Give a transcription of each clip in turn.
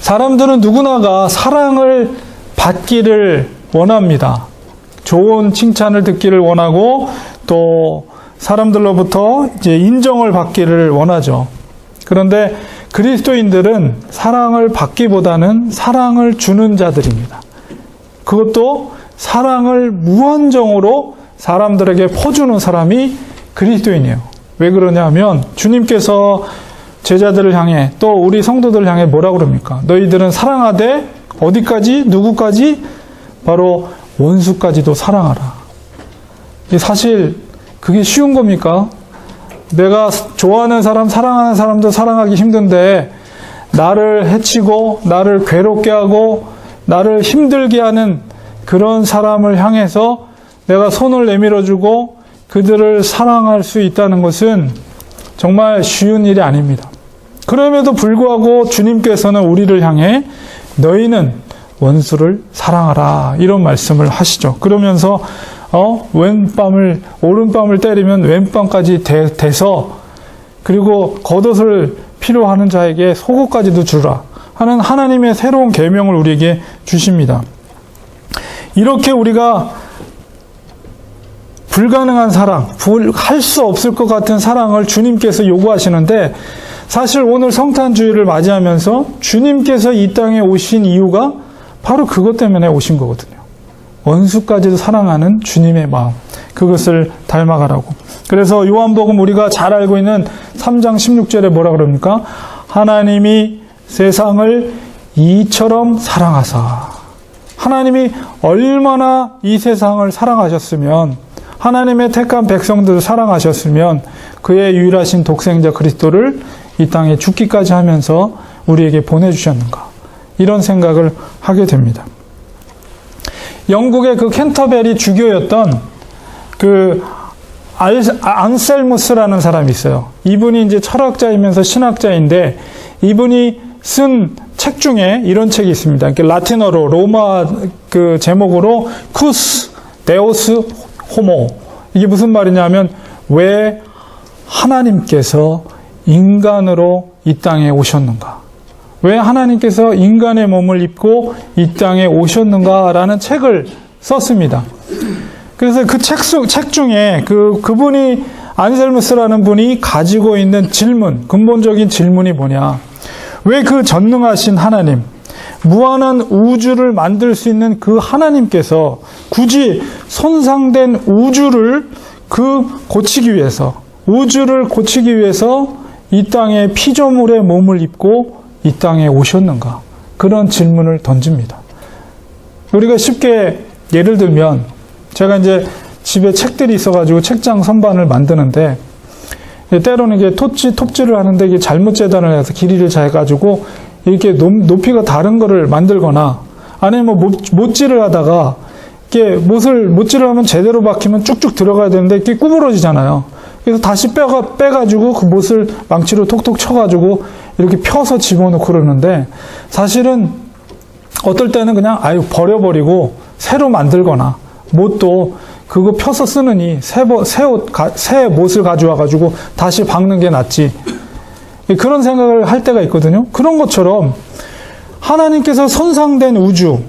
사람들은 누구나가 사랑을 받기를 원합니다. 좋은 칭찬을 듣기를 원하고 또 사람들로부터 이제 인정을 받기를 원하죠. 그런데 그리스도인들은 사랑을 받기보다는 사랑을 주는 자들입니다. 그것도 사랑을 무한정으로 사람들에게 퍼주는 사람이 그리스도인이에요. 왜 그러냐면 주님께서 제자들을 향해 또 우리 성도들을 향해 뭐라 그럽니까? 너희들은 사랑하되 어디까지? 누구까지? 바로 원수까지도 사랑하라. 사실 그게 쉬운 겁니까? 내가 좋아하는 사람, 사랑하는 사람도 사랑하기 힘든데 나를 해치고 나를 괴롭게 하고 나를 힘들게 하는 그런 사람을 향해서 내가 손을 내밀어주고 그들을 사랑할 수 있다는 것은 정말 쉬운 일이 아닙니다. 그럼에도 불구하고 주님께서는 우리를 향해 너희는 원수를 사랑하라 이런 말씀을 하시죠. 그러면서 오른뺨을 때리면 왼뺨까지 대서 그리고 겉옷을 필요하는 자에게 속옷까지도 주라 하는 하나님의 새로운 계명을 우리에게 주십니다. 이렇게 우리가 불가능한 사랑, 할 수 없을 것 같은 사랑을 주님께서 요구하시는데 사실 오늘 성탄주의를 맞이하면서 주님께서 이 땅에 오신 이유가 바로 그것 때문에 오신 거거든요. 원수까지도 사랑하는 주님의 마음, 그것을 닮아가라고. 그래서 요한복음 우리가 잘 알고 있는 3장 16절에 뭐라 그럽니까? 하나님이 세상을 이처럼 사랑하사. 하나님이 얼마나 이 세상을 사랑하셨으면, 하나님의 택한 백성들을 사랑하셨으면 그의 유일하신 독생자 그리스도를 이 땅에 죽기까지 하면서 우리에게 보내주셨는가. 이런 생각을 하게 됩니다. 영국의 그 캔터베리 주교였던 그 안셀무스라는 사람이 있어요. 이분이 이제 철학자이면서 신학자인데 이분이 쓴 책 중에 이런 책이 있습니다. 라틴어로 로마 그 제목으로 쿠스 데우스 호모. 이게 무슨 말이냐면 왜 하나님께서 인간으로 이 땅에 오셨는가? 왜 하나님께서 인간의 몸을 입고 이 땅에 오셨는가라는 책을 썼습니다. 그래서 그 책 중에 그분이 안셀무스라는 분이 가지고 있는 질문, 근본적인 질문이 뭐냐? 왜 그 전능하신 하나님, 무한한 우주를 만들 수 있는 그 하나님께서 굳이 손상된 우주를 고치기 위해서, 우주를 고치기 위해서 이 땅에 피조물의 몸을 입고 이 땅에 오셨는가? 그런 질문을 던집니다. 우리가 쉽게 예를 들면 제가 이제 집에 책들이 있어가지고 책장 선반을 만드는데 때로는 이게 톱질을 하는데 이게 잘못 재단을 해서 길이를 재가지고 이렇게 높이가 다른 거를 만들거나 아니면 뭐 못질을 하다가 이렇게 못질을 하면 제대로 박히면 쭉쭉 들어가야 되는데 이렇게 구부러지잖아요. 그래서 다시 빼가지고 그 못을 망치로 톡톡 쳐가지고 이렇게 펴서 집어넣고 그러는데 사실은 어떨 때는 그냥 버려버리고 새로 만들거나 못도 그거 펴서 쓰느니 새 못을 가져와가지고 다시 박는 게 낫지. 그런 생각을 할 때가 있거든요. 그런 것처럼 하나님께서 손상된 우주,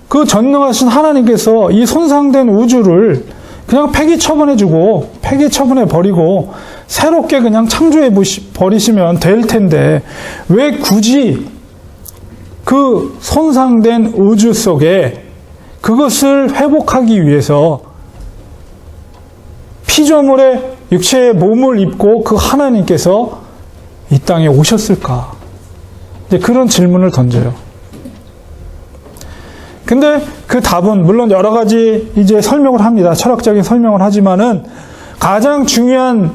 그 전능하신 하나님께서 이 손상된 우주를 그냥 폐기 처분해 버리고 새롭게 그냥 창조해 버리시면 될 텐데 왜 굳이 그 손상된 우주 속에 그것을 회복하기 위해서 피조물의 육체의 몸을 입고 그 하나님께서 이 땅에 오셨을까? 이제 그런 질문을 던져요. 근데 그 답은 물론 여러 가지 이제 설명을 합니다. 철학적인 설명을 하지만은 가장 중요한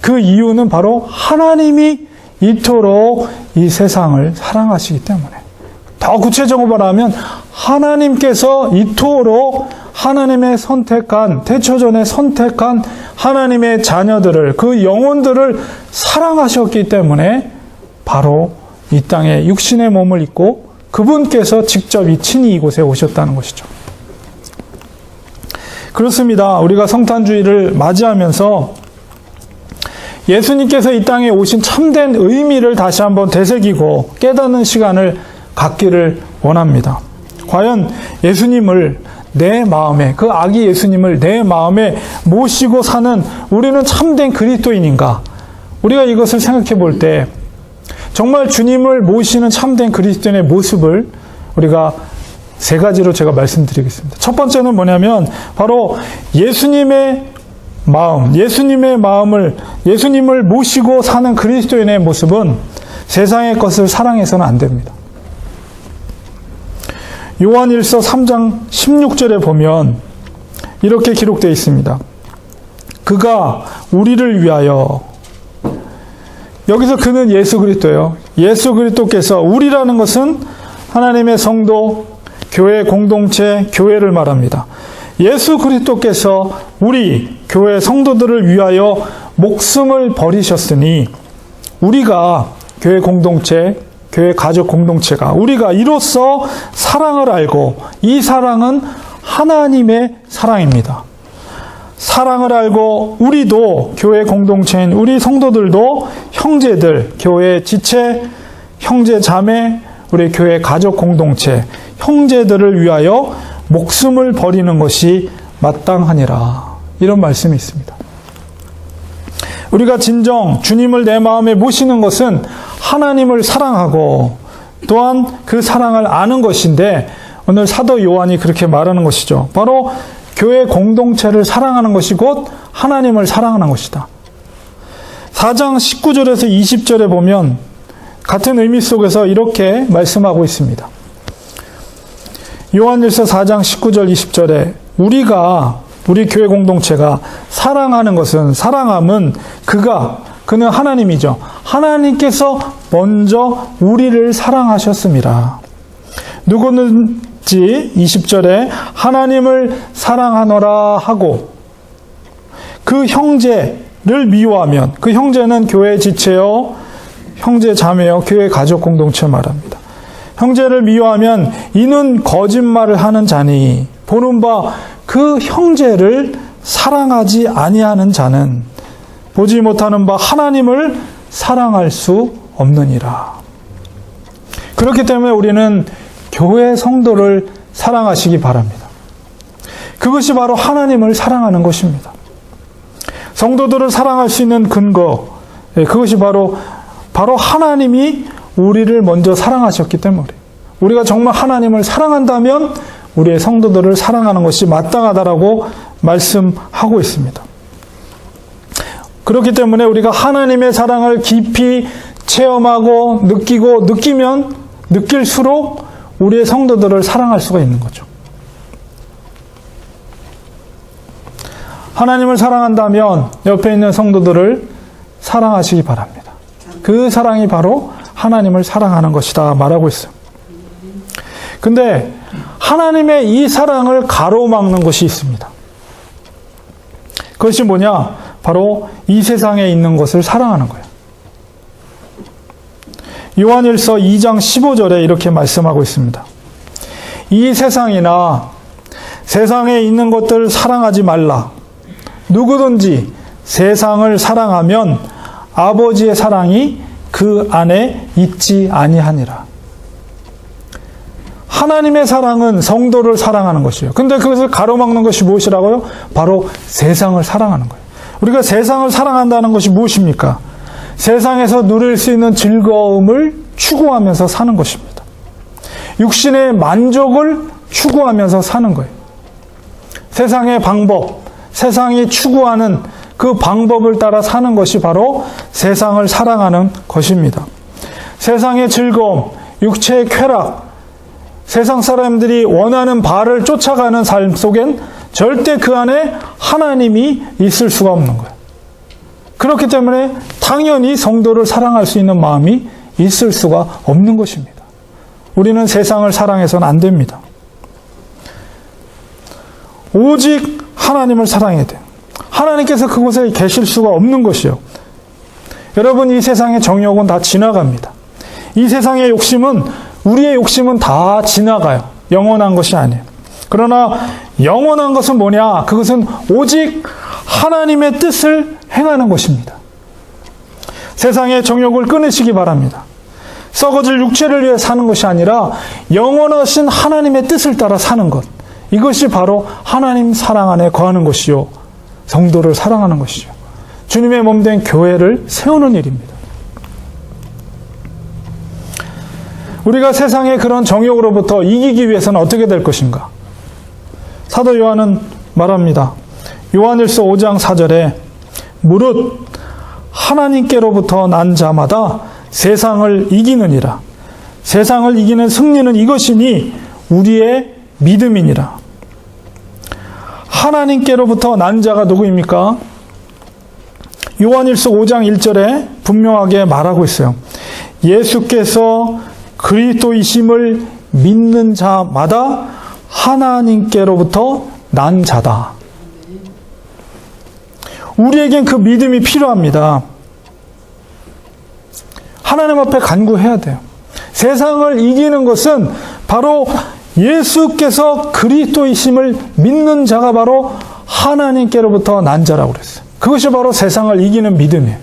그 이유는 바로 하나님이 이토록 이 세상을 사랑하시기 때문에. 더 구체적으로 말하면 하나님께서 이토록 하나님의 태초전에 선택한 하나님의 자녀들을, 그 영혼들을 사랑하셨기 때문에 바로 이 땅에 육신의 몸을 입고 그분께서 직접 친히 이곳에 오셨다는 것이죠. 그렇습니다. 우리가 성탄주의를 맞이하면서 예수님께서 이 땅에 오신 참된 의미를 다시 한번 되새기고 깨닫는 시간을 갖기를 원합니다. 과연 예수님을 내 마음에, 그 아기 예수님을 내 마음에 모시고 사는 우리는 참된 그리스도인인가? 우리가 이것을 생각해 볼 때 정말 주님을 모시는 참된 그리스도인의 모습을 우리가 세 가지로 제가 말씀드리겠습니다. 첫 번째는 뭐냐면 바로 예수님의 마음, 예수님을 모시고 사는 그리스도인의 모습은 세상의 것을 사랑해서는 안 됩니다. 요한일서 3장 16절에 보면 이렇게 기록되어 있습니다. 그가 우리를 위하여, 여기서 그는 예수 그리스도예요. 예수 그리스도께서, 우리라는 것은 하나님의 성도, 교회 공동체, 교회를 말합니다. 예수 그리스도께서 우리 교회 성도들을 위하여 목숨을 버리셨으니 우리가 교회 공동체, 교회 가족 공동체가 우리가 이로써 사랑을 알고, 이 사랑은 하나님의 사랑입니다. 사랑을 알고 우리도 교회 공동체인 우리 성도들도 형제들, 교회 지체, 형제 자매, 우리 교회 가족 공동체, 형제들을 위하여 목숨을 버리는 것이 마땅하니라. 이런 말씀이 있습니다. 우리가 진정 주님을 내 마음에 모시는 것은 하나님을 사랑하고 또한 그 사랑을 아는 것인데, 오늘 사도 요한이 그렇게 말하는 것이죠. 바로 교회 공동체를 사랑하는 것이 곧 하나님을 사랑하는 것이다. 4장 19절에서 20절에 보면 같은 의미 속에서 이렇게 말씀하고 있습니다. 요한일서 4장 19절 20절에 우리 교회 공동체가 사랑하는 것은, 사랑함은 그는 하나님이죠. 하나님께서 먼저 우리를 사랑하셨습니다. 누구든지 20절에 하나님을 사랑하노라 하고 그 형제를 미워하면, 그 형제는 교회 지체요, 형제 자매요, 교회 가족 공동체 말합니다. 형제를 미워하면 이는 거짓말을 하는 자니 보는 바 그 형제를 사랑하지 아니하는 자는 보지 못하는 바 하나님을 사랑할 수 없느니라. 그렇기 때문에 우리는 교회 성도를 사랑하시기 바랍니다. 그것이 바로 하나님을 사랑하는 것입니다. 성도들을 사랑할 수 있는 근거, 그것이 바로 하나님이 우리를 먼저 사랑하셨기 때문에, 우리가 정말 하나님을 사랑한다면 우리의 성도들을 사랑하는 것이 마땅하다라고 말씀하고 있습니다. 그렇기 때문에 우리가 하나님의 사랑을 깊이 체험하고 느끼면 느낄수록 우리의 성도들을 사랑할 수가 있는 거죠. 하나님을 사랑한다면 옆에 있는 성도들을 사랑하시기 바랍니다. 그 사랑이 바로 하나님을 사랑하는 것이다 말하고 있어요. 근데 하나님의 이 사랑을 가로막는 것이 있습니다. 그것이 뭐냐? 바로 이 세상에 있는 것을 사랑하는 거예요. 요한일서 2장 15절에 이렇게 말씀하고 있습니다. 이 세상이나 세상에 있는 것들을 사랑하지 말라. 누구든지 세상을 사랑하면 아버지의 사랑이 그 안에 있지 아니하니라. 하나님의 사랑은 성도를 사랑하는 것이에요. 근데 그것을 가로막는 것이 무엇이라고요? 바로 세상을 사랑하는 거예요. 우리가 세상을 사랑한다는 것이 무엇입니까? 세상에서 누릴 수 있는 즐거움을 추구하면서 사는 것입니다. 육신의 만족을 추구하면서 사는 거예요. 세상의 방법, 세상이 추구하는 그 방법을 따라 사는 것이 바로 세상을 사랑하는 것입니다. 세상의 즐거움, 육체의 쾌락, 세상 사람들이 원하는 바를 쫓아가는 삶 속엔 절대 그 안에 하나님이 있을 수가 없는 거예요. 그렇기 때문에 당연히 성도를 사랑할 수 있는 마음이 있을 수가 없는 것입니다. 우리는 세상을 사랑해서는 안 됩니다. 오직 하나님을 사랑해야 돼요. 하나님께서 그곳에 계실 수가 없는 것이요. 여러분, 이 세상의 정욕은 다 지나갑니다. 이 세상의 욕심은, 우리의 욕심은 다 지나가요. 영원한 것이 아니에요. 그러나 영원한 것은 뭐냐? 그것은 오직 하나님의 뜻을 행하는 것입니다. 세상의 정욕을 끊으시기 바랍니다. 썩어질 육체를 위해 사는 것이 아니라 영원하신 하나님의 뜻을 따라 사는 것. 이것이 바로 하나님 사랑 안에 거하는 것이요, 성도를 사랑하는 것이요, 주님의 몸된 교회를 세우는 일입니다. 우리가 세상의 그런 정욕으로부터 이기기 위해서는 어떻게 될 것인가? 사도 요한은 말합니다. 요한일서 5장 4절에 무릇 하나님께로부터 난 자마다 세상을 이기느니라. 세상을 이기는 승리는 이것이니 우리의 믿음이니라. 하나님께로부터 난 자가 누구입니까? 요한일서 5장 1절에 분명하게 말하고 있어요. 예수께서 그리스도이심을 믿는 자마다 하나님께로부터 난 자다. 우리에겐 그 믿음이 필요합니다. 하나님 앞에 간구해야 돼요. 세상을 이기는 것은 바로 예수께서 그리스도이심을 믿는 자가 바로 하나님께로부터 난 자라고 그랬어요. 그것이 바로 세상을 이기는 믿음이에요.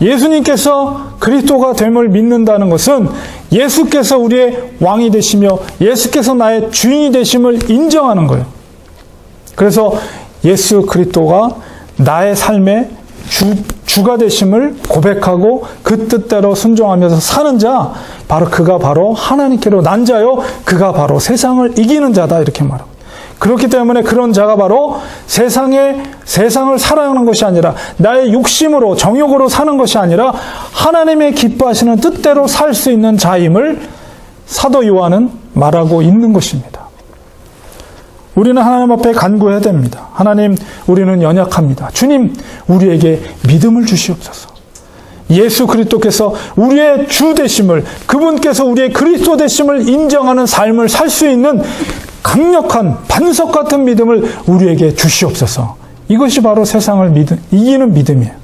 예수님께서 그리스도가 됨을 믿는다는 것은 예수께서 우리의 왕이 되시며 예수께서 나의 주인이 되심을 인정하는 거예요. 그래서 예수 그리스도가 나의 삶의 주가 되심을 고백하고 그 뜻대로 순종하면서 사는 자, 바로 그가 바로 하나님께로 난 자요, 그가 바로 세상을 이기는 자다, 이렇게 말합니다. 그렇기 때문에 그런 자가 바로 세상을 사랑하는 것이 아니라 나의 욕심으로, 정욕으로 사는 것이 아니라 하나님의 기뻐하시는 뜻대로 살 수 있는 자임을 사도 요한은 말하고 있는 것입니다. 우리는 하나님 앞에 간구해야 됩니다. 하나님, 우리는 연약합니다. 주님, 우리에게 믿음을 주시옵소서. 예수 그리스도께서 우리의 주 되심을, 그분께서 우리의 그리스도 되심을 인정하는 삶을 살 수 있는 강력한 반석 같은 믿음을 우리에게 주시옵소서. 이것이 바로 세상을 이기는 믿음이에요.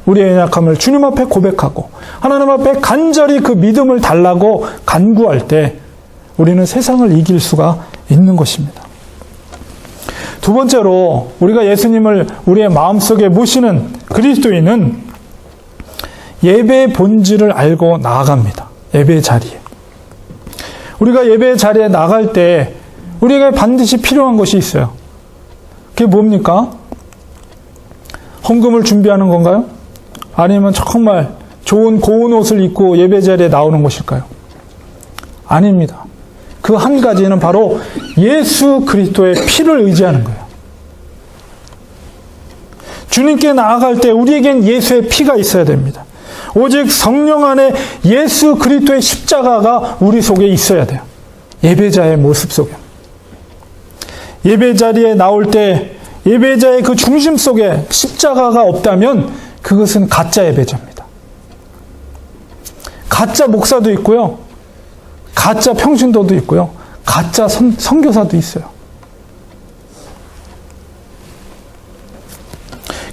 우리의 연약함을 주님 앞에 고백하고 하나님 앞에 간절히 그 믿음을 달라고 간구할 때 우리는 세상을 이길 수가 있는 것입니다. 두 번째로, 우리가 예수님을 우리의 마음속에 모시는 그리스도인은 예배의 본질을 알고 나아갑니다. 예배의 자리에. 우리가 예배의 자리에 나갈 때 우리에게 반드시 필요한 것이 있어요. 그게 뭡니까? 헌금을 준비하는 건가요? 아니면 정말 좋은 고운 옷을 입고 예배 자리에 나오는 것일까요? 아닙니다. 그 한 가지는 바로 예수 그리스도의 피를 의지하는 거예요. 주님께 나아갈 때 우리에겐 예수의 피가 있어야 됩니다. 오직 성령 안에 예수 그리스도의 십자가가 우리 속에 있어야 돼요. 예배자의 모습 속에. 예배 자리에 나올 때 예배자의 그 중심 속에 십자가가 없다면 그것은 가짜 예배자입니다. 가짜 목사도 있고요, 가짜 평신도도 있고요, 가짜 선교사도 있어요.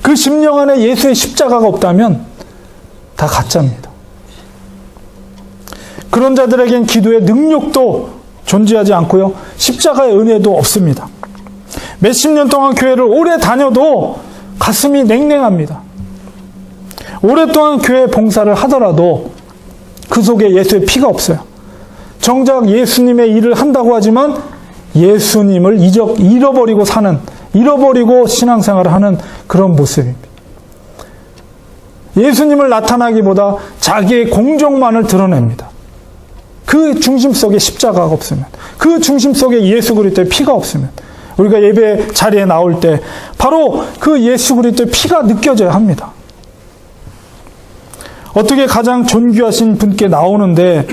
그 심령 안에 예수의 십자가가 없다면 다 가짜입니다. 그런 자들에겐 기도의 능력도 존재하지 않고요, 십자가의 은혜도 없습니다. 몇십 년 동안 교회를 오래 다녀도 가슴이 냉랭합니다. 오랫동안 교회 봉사를 하더라도 그 속에 예수의 피가 없어요. 정작 예수님의 일을 한다고 하지만 예수님을 잃어버리고 신앙생활을 하는 그런 모습입니다. 예수님을 나타나기보다 자기의 공적만을 드러냅니다. 그 중심 속에 십자가가 없으면, 그 중심 속에 예수 그리스도의 피가 없으면, 우리가 예배 자리에 나올 때 바로 그 예수 그리스도의 피가 느껴져야 합니다. 어떻게 가장 존귀하신 분께 나오는데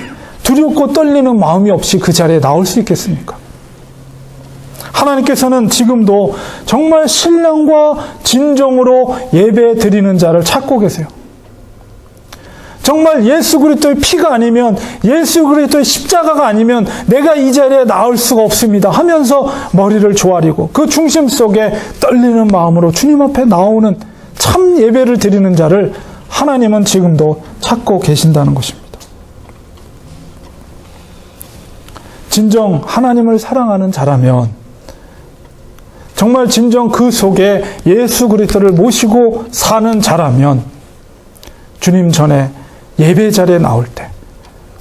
두렵고 떨리는 마음이 없이 그 자리에 나올 수 있겠습니까? 하나님께서는 지금도 정말 신령과 진정으로 예배 드리는 자를 찾고 계세요. 정말 예수 그리스도의 피가 아니면, 예수 그리스도의 십자가가 아니면 내가 이 자리에 나올 수가 없습니다 하면서 머리를 조아리고 그 중심 속에 떨리는 마음으로 주님 앞에 나오는 참 예배를 드리는 자를 하나님은 지금도 찾고 계신다는 것입니다. 진정 하나님을 사랑하는 자라면, 정말 진정 그 속에 예수 그리스도를 모시고 사는 자라면 주님 전에 예배 자리에 나올 때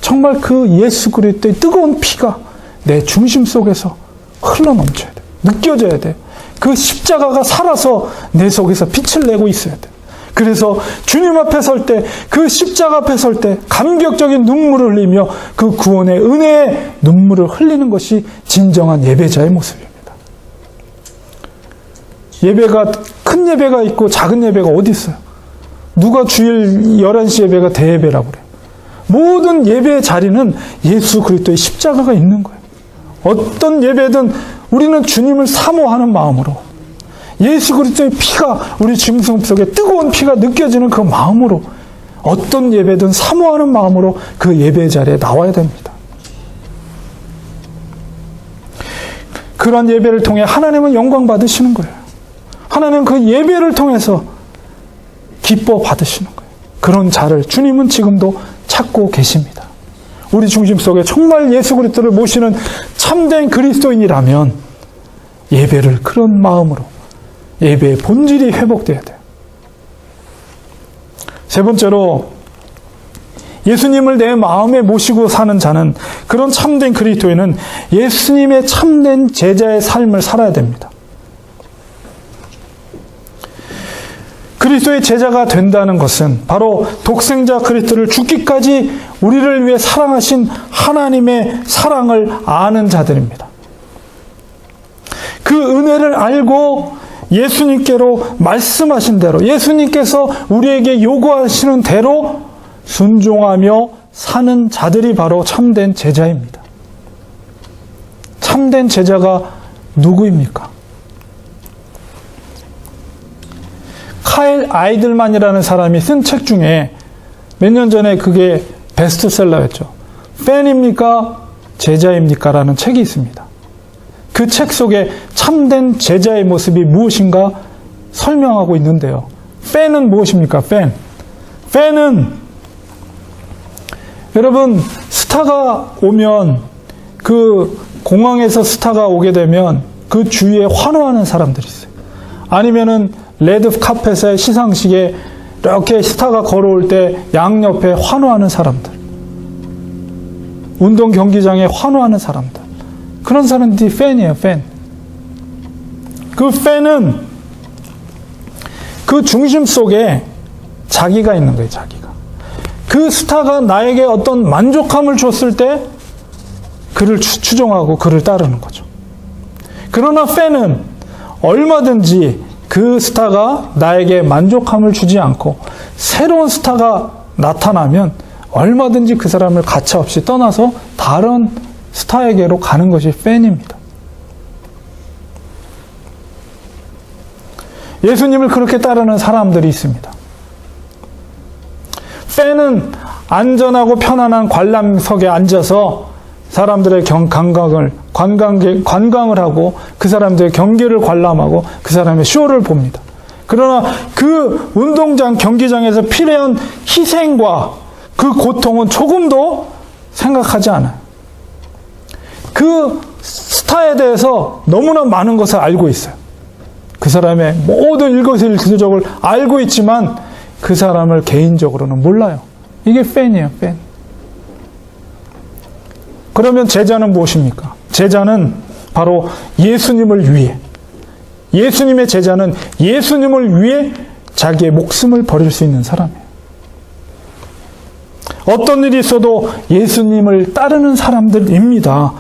정말 그 예수 그리스도의 뜨거운 피가 내 중심 속에서 흘러넘쳐야 돼. 느껴져야 돼. 그 십자가가 살아서 내 속에서 빛을 내고 있어야 돼. 그래서 주님 앞에 설 때, 그 십자가 앞에 설 때 감격적인 눈물을 흘리며 그 구원의 은혜의 눈물을 흘리는 것이 진정한 예배자의 모습입니다. 예배가, 큰 예배가 있고 작은 예배가 어디 있어요? 누가 주일 11시 예배가 대예배라고 그래요? 모든 예배의 자리는 예수 그리스도의 십자가가 있는 거예요. 어떤 예배든 우리는 주님을 사모하는 마음으로, 예수 그리스도의 피가 우리 중심 속에 뜨거운 피가 느껴지는 그 마음으로, 어떤 예배든 사모하는 마음으로 그 예배 자리에 나와야 됩니다. 그런 예배를 통해 하나님은 영광 받으시는 거예요. 하나님은 그 예배를 통해서 기뻐 받으시는 거예요. 그런 자를 주님은 지금도 찾고 계십니다. 우리 중심 속에 정말 예수 그리스도를 모시는 참된 그리스도인이라면 예배를 그런 마음으로, 예배의 본질이 회복돼야 돼요. 세 번째로, 예수님을 내 마음에 모시고 사는 자는, 그런 참된 그리스도인은 예수님의 참된 제자의 삶을 살아야 됩니다. 그리스도의 제자가 된다는 것은 바로 독생자 그리스도를 죽기까지 우리를 위해 사랑하신 하나님의 사랑을 아는 자들입니다. 그 은혜를 알고 예수님께로 말씀하신 대로, 예수님께서 우리에게 요구하시는 대로 순종하며 사는 자들이 바로 참된 제자입니다. 참된 제자가 누구입니까? 카일 아이들만이라는 사람이 쓴 책 중에 몇 년 전에 그게 베스트셀러였죠. 팬입니까? 제자입니까? 라는 책이 있습니다. 그 책 속에 참된 제자의 모습이 무엇인가 설명하고 있는데요. 팬은 무엇입니까? 팬은 여러분, 스타가 오면, 그 공항에서 스타가 오게 되면 그 주위에 환호하는 사람들이 있어요. 아니면은 레드 카펫의 시상식에 이렇게 스타가 걸어올 때 양옆에 환호하는 사람들, 운동 경기장에 환호하는 사람들, 그런 사람들이 팬이에요. 그 팬은 그 중심 속에 자기가 있는 거예요. 자기가. 그 스타가 나에게 어떤 만족감을 줬을 때 그를 추종하고 그를 따르는 거죠. 그러나 팬은 얼마든지 그 스타가 나에게 만족감을 주지 않고 새로운 스타가 나타나면 얼마든지 그 사람을 가차없이 떠나서 다른 스타에게로 가는 것이 팬입니다. 예수님을 그렇게 따르는 사람들이 있습니다. 팬은 안전하고 편안한 관람석에 앉아서 사람들의 관광을 하고 그 사람들의 경기를 관람하고 그 사람의 쇼를 봅니다. 그러나 그 운동장, 경기장에서 필요한 희생과 그 고통은 조금도 생각하지 않아요. 그 스타에 대해서 너무나 많은 것을 알고 있어요. 그 사람의 모든 일거수일투족을 알고 있지만 그 사람을 개인적으로는 몰라요. 이게 팬이에요, 팬. 그러면 제자는 무엇입니까? 제자는 바로 예수님을 위해, 예수님의 제자는 예수님을 위해 자기의 목숨을 버릴 수 있는 사람이에요. 어떤 일이 있어도 예수님을 따르는 사람들입니다.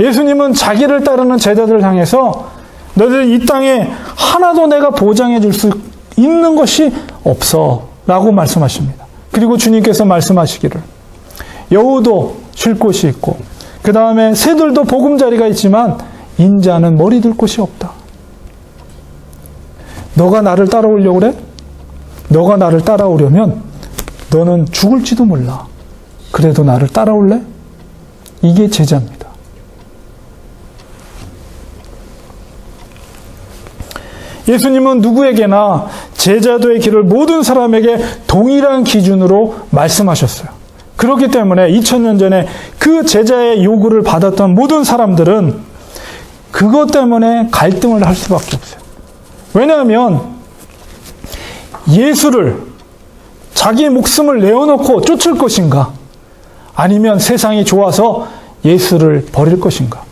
예수님은 자기를 따르는 제자들을 향해서 너희들 이 땅에 하나도 내가 보장해 줄 수 있는 것이 없어 라고 말씀하십니다. 그리고 주님께서 말씀하시기를 여우도 쉴 곳이 있고 그 다음에 새들도 보금자리가 있지만 인자는 머리 둘 곳이 없다. 너가 나를 따라오려고 그래? 너가 나를 따라오려면 너는 죽을지도 몰라. 그래도 나를 따라올래? 이게 제자입니다. 예수님은 누구에게나 제자도의 길을 모든 사람에게 동일한 기준으로 말씀하셨어요. 그렇기 때문에 2000년 전에 그 제자의 요구를 받았던 모든 사람들은 그것 때문에 갈등을 할 수밖에 없어요. 왜냐하면 예수를 자기의 목숨을 내어놓고 쫓을 것인가? 아니면 세상이 좋아서 예수를 버릴 것인가?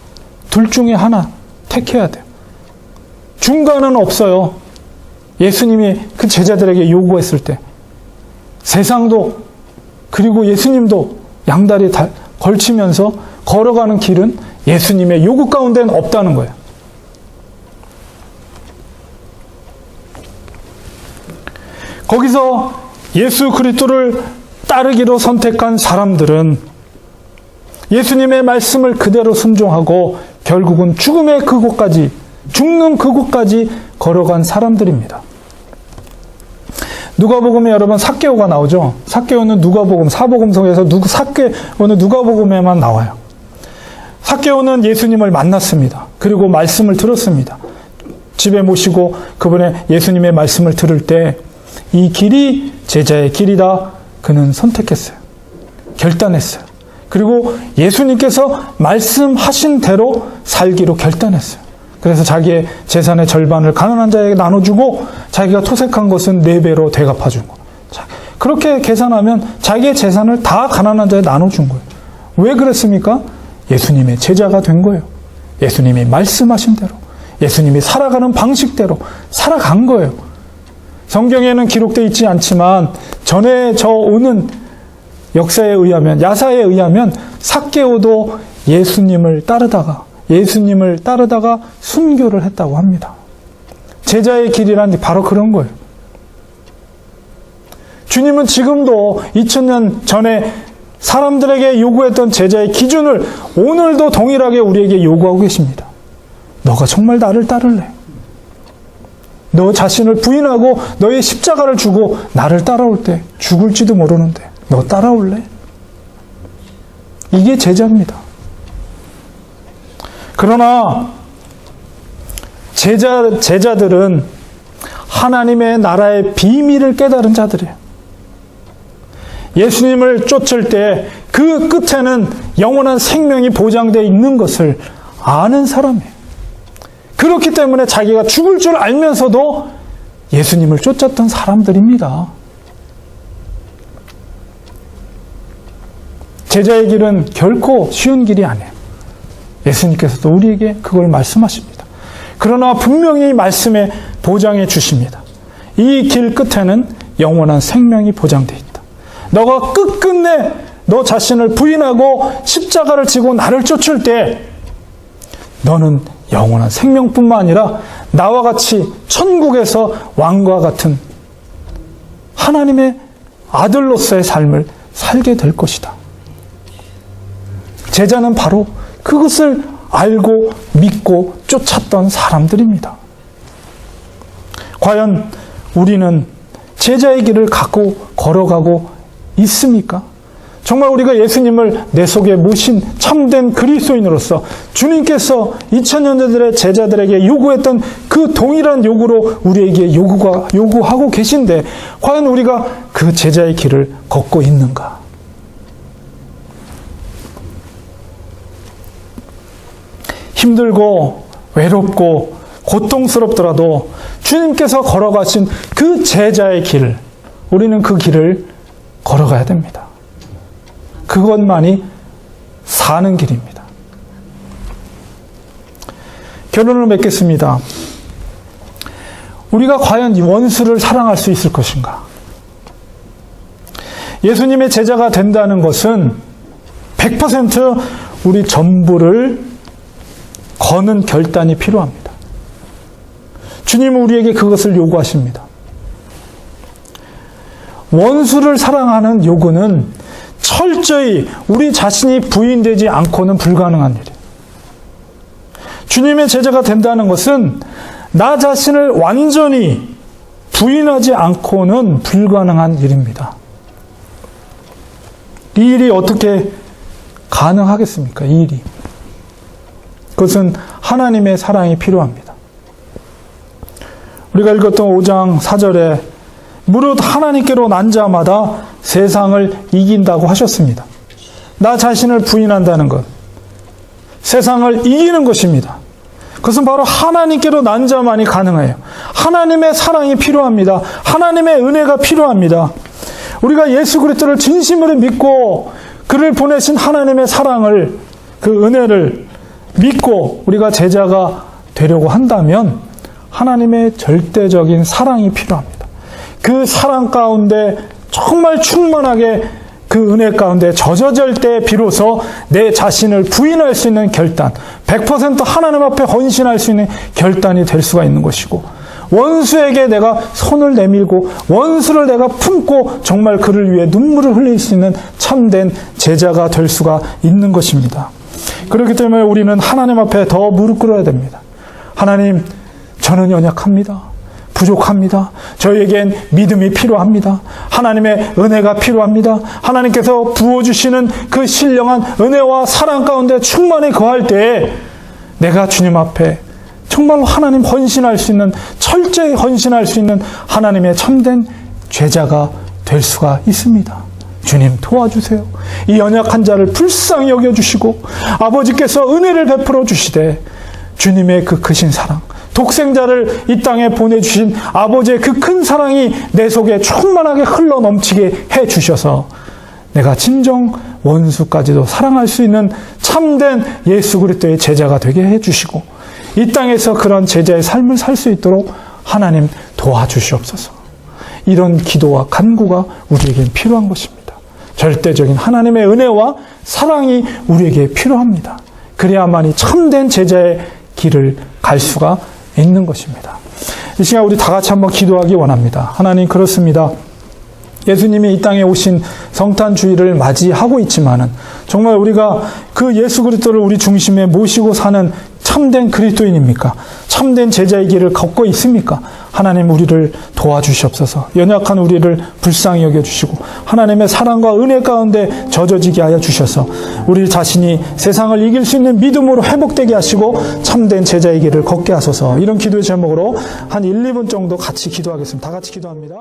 둘 중에 하나 택해야 돼요. 중간은 없어요. 예수님이 그 제자들에게 요구했을 때 세상도 그리고 예수님도 양다리 걸치면서 걸어가는 길은 예수님의 요구 가운데는 없다는 거예요. 거기서 예수 그리스도를 따르기로 선택한 사람들은 예수님의 말씀을 그대로 순종하고 결국은 죽는 그곳까지 걸어간 사람들입니다. 누가복음에 여러분 삭개오가 나오죠. 삭개오는 누가복음, 사복음서에서 삭개오는 누가복음에만 나와요. 삭개오는 예수님을 만났습니다. 그리고 말씀을 들었습니다. 집에 모시고 그분의 예수님의 말씀을 들을 때 이 길이 제자의 길이다. 그는 선택했어요. 결단했어요. 그리고 예수님께서 말씀하신 대로 살기로 결단했어요. 그래서 자기의 재산의 절반을 가난한 자에게 나눠주고 자기가 토색한 것은 4배로 되갚아준 거예요. 그렇게 계산하면 자기의 재산을 다 가난한 자에 나눠준 거예요. 왜 그랬습니까? 예수님의 제자가 된 거예요. 예수님이 말씀하신 대로, 예수님이 살아가는 방식대로 살아간 거예요. 성경에는 기록되어 있지 않지만 전해져 오는 역사에 의하면, 야사에 의하면 삭개오도 예수님을 따르다가 순교를 했다고 합니다. 제자의 길이란 바로 그런 거예요. 주님은 지금도 2000년 전에 사람들에게 요구했던 제자의 기준을 오늘도 동일하게 우리에게 요구하고 계십니다. 너가 정말 나를 따를래? 너 자신을 부인하고 너의 십자가를 주고 나를 따라올 때 죽을지도 모르는데 너 따라올래? 이게 제자입니다. 그러나 제자들은 하나님의 나라의 비밀을 깨달은 자들이에요. 예수님을 쫓을 때 그 끝에는 영원한 생명이 보장되어 있는 것을 아는 사람이에요. 그렇기 때문에 자기가 죽을 줄 알면서도 예수님을 쫓았던 사람들입니다. 제자의 길은 결코 쉬운 길이 아니에요. 예수님께서도 우리에게 그걸 말씀하십니다. 그러나 분명히 말씀에 보장해 주십니다. 이 길 끝에는 영원한 생명이 보장되어 있다. 너가 끝끝내 너 자신을 부인하고 십자가를 지고 나를 쫓을 때 너는 영원한 생명뿐만 아니라 나와 같이 천국에서 왕과 같은 하나님의 아들로서의 삶을 살게 될 것이다. 제자는 바로 그것을 알고 믿고 쫓았던 사람들입니다. 과연 우리는 제자의 길을 갖고 걸어가고 있습니까? 정말 우리가 예수님을 내 속에 모신 참된 그리스도인으로서 주님께서 2000년 전의 제자들에게 요구했던 그 동일한 요구로 우리에게 요구하고 계신데 과연 우리가 그 제자의 길을 걷고 있는가? 힘들고 외롭고 고통스럽더라도 주님께서 걸어가신 그 제자의 길, 우리는 그 길을 걸어가야 됩니다. 그것만이 사는 길입니다. 결론을 맺겠습니다. 우리가 과연 이 원수를 사랑할 수 있을 것인가? 예수님의 제자가 된다는 것은 100% 우리 전부를 거는 결단이 필요합니다. 주님은 우리에게 그것을 요구하십니다. 원수를 사랑하는 요구는 철저히 우리 자신이 부인되지 않고는 불가능한 일이에요. 주님의 제자가 된다는 것은 나 자신을 완전히 부인하지 않고는 불가능한 일입니다. 이 일이 어떻게 가능하겠습니까? 이 일이. 그것은 하나님의 사랑이 필요합니다. 우리가 읽었던 5장 4절에 무릇 하나님께로 난 자마다 세상을 이긴다고 하셨습니다. 나 자신을 부인한다는 것, 세상을 이기는 것입니다. 그것은 바로 하나님께로 난 자만이 가능해요. 하나님의 사랑이 필요합니다. 하나님의 은혜가 필요합니다. 우리가 예수 그리스도를 진심으로 믿고 그를 보내신 하나님의 사랑을, 그 은혜를 믿고 우리가 제자가 되려고 한다면 하나님의 절대적인 사랑이 필요합니다. 그 사랑 가운데 정말 충만하게 그 은혜 가운데 젖어질 때 비로소 내 자신을 부인할 수 있는 결단, 100% 하나님 앞에 헌신할 수 있는 결단이 될 수가 있는 것이고, 원수에게 내가 손을 내밀고 원수를 내가 품고 정말 그를 위해 눈물을 흘릴 수 있는 참된 제자가 될 수가 있는 것입니다. 그렇기 때문에 우리는 하나님 앞에 더 무릎 꿇어야 됩니다. 하나님, 저는 연약합니다. 부족합니다. 저에겐 믿음이 필요합니다. 하나님의 은혜가 필요합니다. 하나님께서 부어주시는 그 신령한 은혜와 사랑 가운데 충만히 거할 때에 내가 주님 앞에 정말로 하나님 헌신할 수 있는, 철저히 헌신할 수 있는 하나님의 참된 제자가 될 수가 있습니다. 주님 도와주세요. 이 연약한 자를 불쌍히 여겨주시고 아버지께서 은혜를 베풀어 주시되 주님의 그 크신 사랑, 독생자를 이 땅에 보내주신 아버지의 그 큰 사랑이 내 속에 충만하게 흘러 넘치게 해주셔서 내가 진정 원수까지도 사랑할 수 있는 참된 예수 그리스도의 제자가 되게 해주시고 이 땅에서 그런 제자의 삶을 살 수 있도록 하나님 도와주시옵소서. 이런 기도와 간구가 우리에겐 필요한 것입니다. 절대적인 하나님의 은혜와 사랑이 우리에게 필요합니다. 그래야만이 참된 제자의 길을 갈 수가 있는 것입니다. 이 시간 우리 다 같이 한번 기도하기 원합니다. 하나님, 그렇습니다. 예수님이 이 땅에 오신 성탄주의를 맞이하고 있지만은 정말 우리가 그 예수 그리스도를 우리 중심에 모시고 사는 참된 그리스도인입니까? 참된 제자의 길을 걷고 있습니까? 하나님, 우리를 도와주시옵소서. 연약한 우리를 불쌍히 여겨주시고 하나님의 사랑과 은혜 가운데 젖어지게 하여 주셔서 우리 자신이 세상을 이길 수 있는 믿음으로 회복되게 하시고 참된 제자의 길을 걷게 하소서. 이런 기도의 제목으로 한 1, 2분 정도 같이 기도하겠습니다. 다 같이 기도합니다.